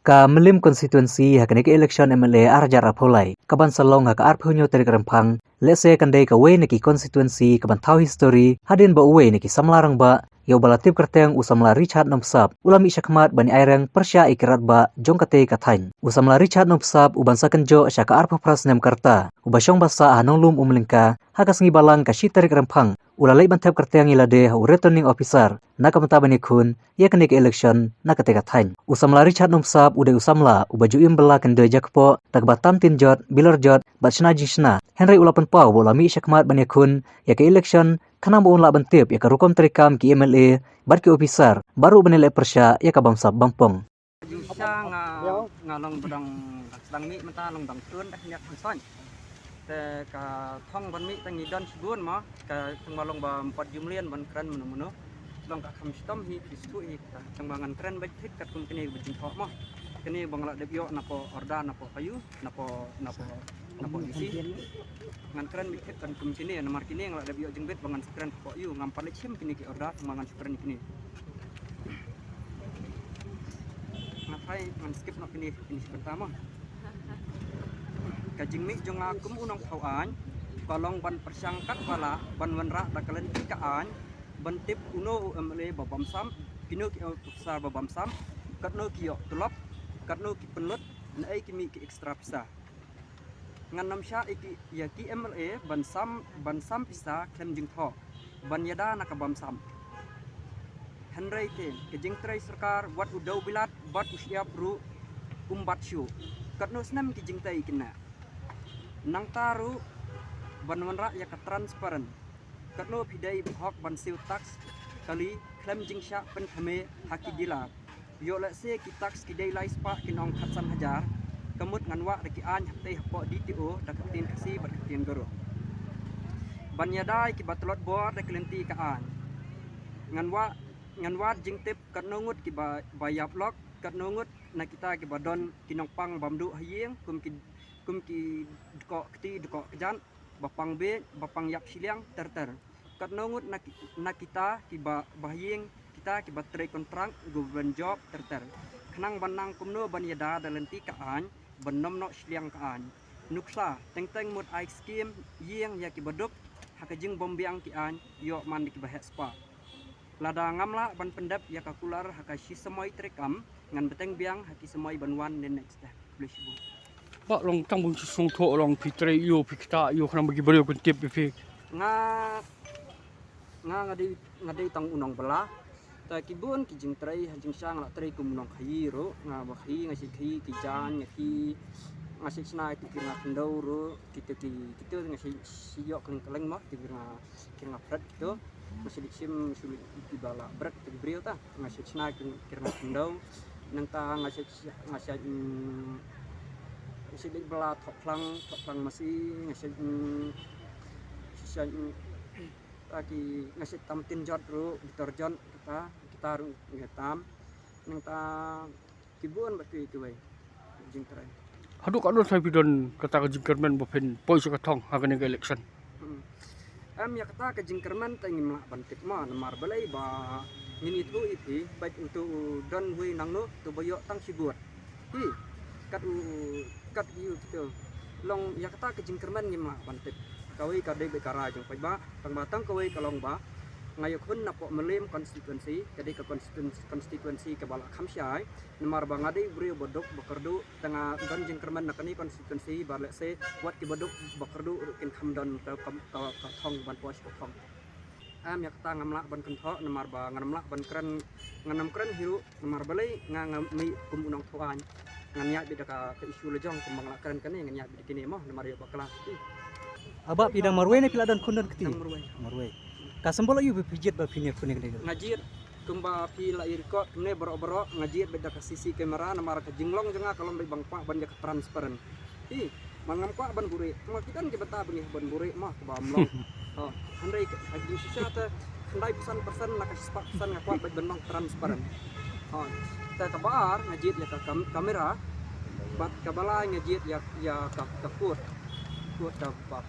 Ka melim konstituensi hakane ke election MLA arjar apolai kaban salong hak arphunyo teri kerempang lese kandai ka we neki konstituensi kaban tau history hadin ba we neki samlarang ba yo balatip kerteng usamla Richard Nomsap ulami syakmat bani aireng persya ikirat ba jongkate kathain usamla Richard Nomsap uban sakenjo syaka arpha prasnem karta ubasyong basa hanonglum umlingka hakas ngibalang ka shiteri kerempang ulalai bantep kerteng ilade hu returning officer nakamta bani kun ya kene ke election nakate kathain usamla Richard Nomsap ude usamla ubajuim bela kende jakpo takba tamtin jot bilar jot batshna jishna Henry ulapan pau bolami syakmat bani kun ya ke election kanang buun la bantip ya karukom terikam ki MLA bar ki officer baru benilai persya ya ka bangsa bampong Jusha nga long bedang sedang mi menta long dang tun dak nyak hanson te ka thong ban mi tangi dan subun ma ka tengbalong ba 4 jumlian ban kran menu long ka kham stom hi pistu hi tengbangan kran baik thik kat kum kini bejing thok ma kini bangla debyo napo orda napo kayu napo isi ngan kran mi thik kan kum kini namar kini ngla debyo jengbet bangan kran ko yu ngam palik sim kini ki orda tengbangan kran kini ngapai ngan skip nak kini pertama kajing mi jong akum unong thawan kolong ban persangkat bala ban wenra dakalen kaan ban tip uno MLA babam sam kino ki besar babam sam katno ki tulap katno ki penlut nai ki mi ki ekstra pisa ngan nam sya iki ya ki MLA ban sam pisa klem jing tho ban yada nakabam sam Henry Ten, kejing trai serkar wat udau bilat bat usia pru umbat syu katno senam kejing tai kena nang taru ban wanra ya ka transparent katno pidai hok ban siu tax kali klem jing sya pen thame haki dila yo la se ki tax ki dai lai spa kinong khatsan hajar kemut nganwa daki an hate hapo DTO dakatin kasi bat katin goro ban yadai ki batlot bor daklenti ka an nganwa jing tip katno ngut ki bayap lok katno ngut na kita ki badon kinong pang bamdu hayeng kum ki dko kejan bapang be bapang yap siliang ter katno ngut na kita ki bahayeng kita ki batre kontrak government job ter kenang banang kumno ban yada dalenti kaan benom no siliang kaan nuksa teng mut ice scheme yeng ya ki baduk hakajing bombiang ki an yo man ki bahet spa lada ngamla ban pendap ya kakular hakashi semoi trekam ngan beteng biang haki semoi banwan the next day please bu Pak long tang bung sung tho long pitre yo pikta yo khana bagi bari kun tip fi ngadi tang unong bela ta kibun ki jing trai hajing sang la trai kum unong khiro nga ba khi ngasi khi ki jan ngaki ngasi snai ki nga kendau ro kita ngasi siyo keleng mah ki nga prat gitu masih diksim sulit di bala berat di brio ta ngasih snai kirna kendau nang ta ngasih di bala thoplang masih ngasih lagi ngasih tamtin jot ro deterjen kita ru ngetam nang ta kibun batu itu we jing trai hadu kadon sai bidon kata jingkermen bopen poi ka thong hagane election ya kata ke jingkerman tangi mak bantik ma namar balai ba ngini tu iti baik untuk don hui nang no tu boyok tang sibuat hi kat yu gitu long ya kata ke jingkerman ngi mak bantik kawai kadai bekara jong pai ba tang batang kawai kalong ba ngayok hun napo melim konstituensi kadai ke konstituensi ke bala khamsyai namar ba ngadai brio bodok bakardu tengah don jingkerman nakani konstituensi balek se wat ki bodok bakardu rukin khamdon ka thong ban pos thong ya kata ngamla ban kentho namar ba ngamla ban nganam kran hiru namar balai ngami kum unong thoan nganya bida ka isu lejong kembang kran kane nganya bida kini mah namar yo bakla aba pidang marwe ne piladan kundan keti marwe kasembolo yu bipijit ba pinya kuning ne ngajir kumba pi la irko ne boro ngajir beda ka sisi kamera namar ka jinglong jenga kalau bang pak ban ka transparan hi mangam kwa ban buri makitan ke beta bengih ban buri mah ke bamlong handai haji sisa ta handai pesan nak pesan ngakwa ban benong transparan ta kabar ngajir ya ka kamera bat kabala ngajir ya ka kuat ka ba